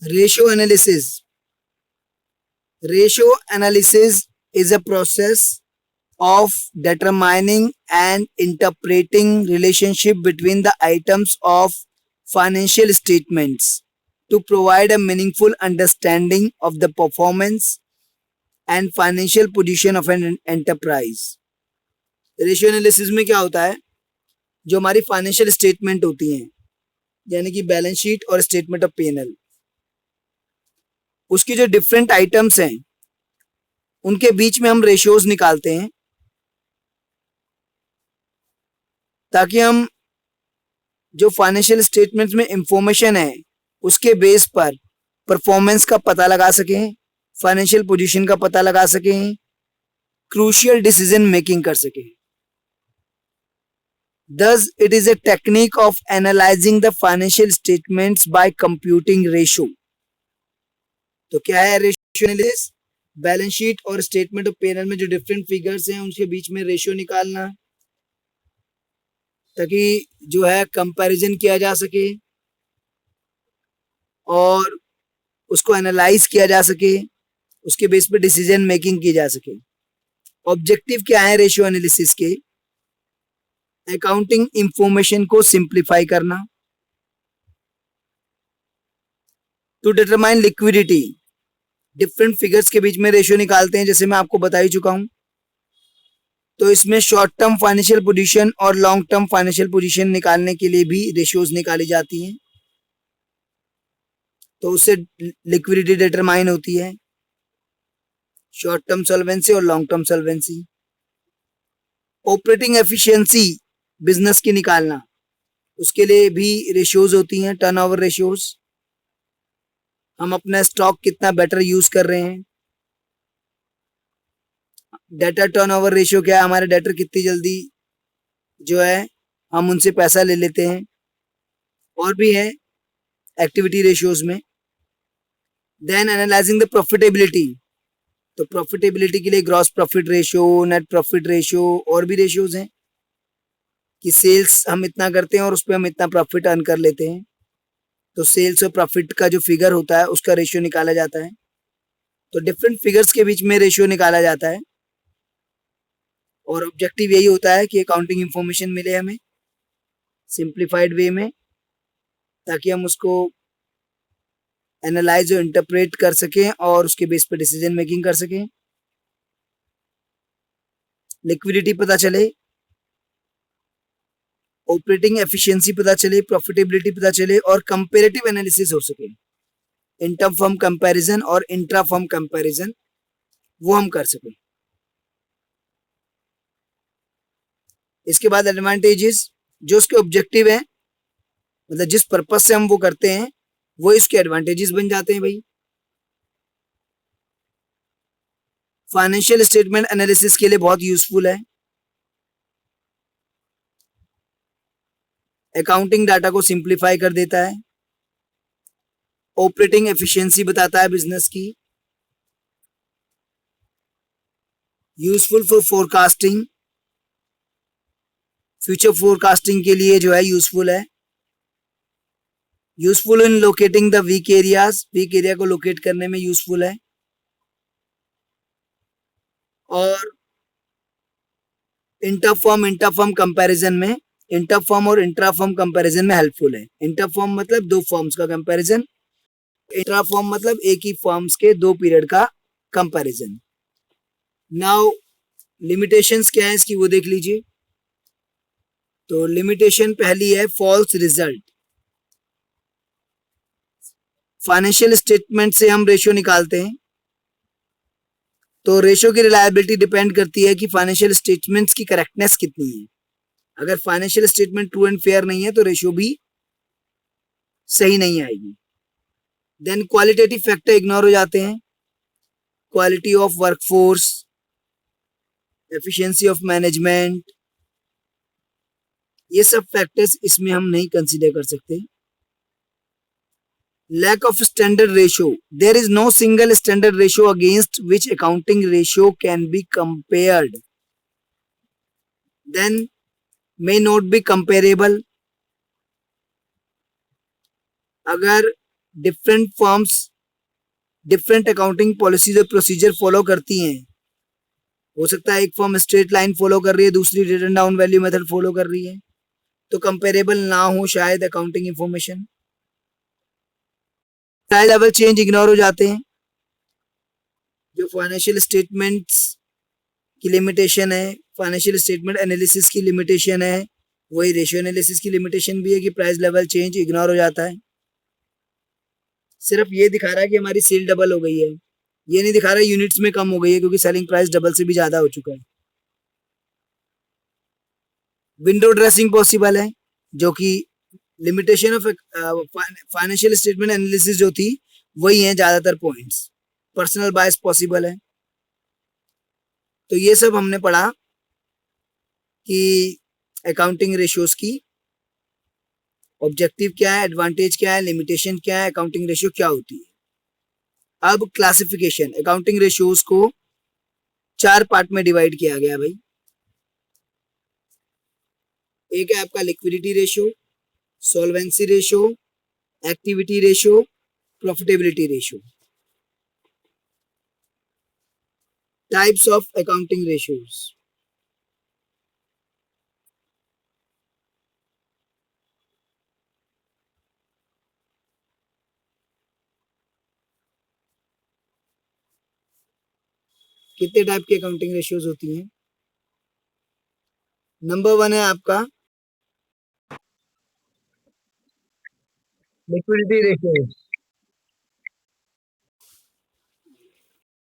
Ratio analysis. Ratio analysis is a process of determining and interpreting relationship between the items of financial statements to provide a meaningful understanding of the performance and financial position of an enterprise. Ratio analysis में क्या होता है, जो हमारी financial statement होती हैं यानी कि बैलेंस शीट और स्टेटमेंट ऑफ P&L, उसके जो डिफरेंट आइटम्स हैं उनके बीच में हम रेशियोज निकालते हैं ताकि हम जो फाइनेंशियल स्टेटमेंट्स में इंफॉर्मेशन है उसके बेस पर परफॉर्मेंस का पता लगा सकें, फाइनेंशियल पोजीशन का पता लगा सकें, क्रूशियल डिसीजन मेकिंग कर सकें. Thus, it is a technique of analyzing the financial statements by computing ratio. तो क्या है रेशियो एनालिसिस? बैलेंस शीट और स्टेटमेंट ऑफ P&L में जो डिफरेंट फिगर्स हैं उसके बीच में रेशियो निकालना ताकि जो है कंपैरिजन किया जा सके और उसको एनालाइज किया जा सके, उसके बेस पे डिसीजन मेकिंग की जा सके. ऑब्जेक्टिव क्या है रेशियो एनालिसिस के? अकाउंटिंग इंफॉर्मेशन को सिंप्लीफाई करना, to determine liquidity. Different figures के बीच में रेशियो निकालते हैं जैसे मैं आपको बता ही चुका हूं. तो इसमें शॉर्ट टर्म फाइनेंशियल पोजीशन और लॉन्ग टर्म फाइनेंशियल पोजीशन निकालने के लिए भी रेशियोज निकाली जाती हैं. तो उससे लिक्विडिटी डिटरमाइन होती है, शॉर्ट टर्म सॉल्वेंसी और long term solvency. Operating efficiency business की निकालना, उसके लिए भी रेशियोज होती हैं, टर्नओवर रेशियोज. हम अपना स्टॉक कितना बेटर यूज कर रहे हैं. डेटर टर्नओवर रेशियो क्या है, हमारे डेटर कितनी जल्दी जो है हम उनसे पैसा ले लेते हैं. और भी है एक्टिविटी रेशियोज में. Then analysing the profitability. तो प्रॉफिटेबिलिटी के लिए gross profit ratio, net profit ratio और भी रेशियोज हैं कि सेल्स हम इतना करते हैं और उस पर हम इतना प्रॉफिट अर्न कर लेते हैं. तो सेल्स और प्रॉफिट का जो फिगर होता है उसका रेशियो निकाला जाता है. तो डिफरेंट फिगर्स के बीच में रेशियो निकाला जाता है और ऑब्जेक्टिव यही होता है कि अकाउंटिंग इंफॉर्मेशन मिले हमें सिंप्लीफाइड वे में ताकि हम उसको एनालाइज और इंटरप्रेट कर सकें और उसके बेस पर डिसीजन मेकिंग कर सकें. लिक्विडिटी पता चले, ऑपरेटिंग एफिशिएंसी पता चले, प्रॉफिटेबिलिटी पता चले और कंपैरेटिव एनालिसिस हो सके. इंटर फर्म कंपैरिजन और इंट्रा फर्म कंपैरिजन वो हम कर सकें. इसके बाद एडवांटेजेस, जो उसके ऑब्जेक्टिव है मतलब जिस पर्पस से हम वो करते हैं वो इसके एडवांटेजेस बन जाते हैं भाई. फाइनेंशियल स्टेटमेंट एनालिसिस के लिए बहुत यूजफुल है. अकाउंटिंग डाटा को सिंप्लीफाई कर देता है. ऑपरेटिंग एफिशिएंसी बताता है बिजनेस की. Useful for forecasting, future forecasting के लिए जो है यूजफुल है. Useful in locating the weak areas, weak area को लोकेट करने में यूजफुल है. और इंटरफर्म कंपैरिजन में, इंटरफर्म और इंट्राफर्म कंपैरिजन में हेल्पफुल है. इंटरफर्म मतलब दो फर्म्स का कंपैरिजन, इंट्राफर्म मतलब एक ही फर्म्स के दो पीरियड का कंपैरिजन. नाउ लिमिटेशंस क्या है इसकी वो देख लीजिए. तो लिमिटेशन पहली है फॉल्स रिजल्ट. फाइनेंशियल स्टेटमेंट से हम रेशियो निकालते हैं तो रेशियो की रिलायबिलिटी डिपेंड करती है कि फाइनेंशियल स्टेटमेंट्स की करेक्टनेस कितनी है. अगर financial statement true and fair नहीं है तो रेशियो भी सही नहीं आएगी. देन क्वालिटेटिव फैक्टर इग्नोर हो जाते हैं. Quality of workforce, efficiency of management, ये सब फैक्टर्स इसमें हम नहीं कंसीडर कर सकते. lack of standard ratio. There is no single standard ratio against which accounting ratio can be compared. Then may not be comparable. अगर different firms different accounting policies और procedure follow करती हैं। हो सकता है एक फर्म स्ट्रेट लाइन फॉलो कर रही है, दूसरी written down value method follow कर रही है, तो कंपेरेबल ना हो शायद accounting information. Price level change ignore हो जाते हैं। जो फाइनेंशियल स्टेटमेंट्स की लिमिटेशन है, फाइनेंशियल स्टेटमेंट एनालिसिस की लिमिटेशन है, वही रेशियो एनालिसिस की लिमिटेशन भी है कि प्राइस लेवल चेंज इग्नोर हो जाता है। सिर्फ ये दिखा रहा है कि हमारी सेल डबल हो गई है, ये नहीं दिखा रहा यूनिट्स में कम हो गई है क्योंकि सेलिंग प्राइस डबल से भी ज्यादा हो चुका है। विंडो ड्रेसिंग पॉसिबल है, जो कि limitation of financial statement analysis जो थी वही है ज्यादातर पॉइंट्स। पर्सनल बायस पॉसिबल है। तो ये सब हमने पढ़ा कि अकाउंटिंग रेशियोज की ऑब्जेक्टिव क्या है, एडवांटेज क्या है, लिमिटेशन क्या है, अकाउंटिंग रेशियो क्या होती है। अब क्लासिफिकेशन, अकाउंटिंग रेशियोज को 4 पार्ट में डिवाइड किया गया भाई। एक है आपका liquidity ratio, solvency ratio, activity ratio, profitability ratio. Types of accounting ratios. कितने टाइप की अकाउंटिंग रेशियोज होती हैं? नंबर 1 है आपका लिक्विडिटी रेशियोज।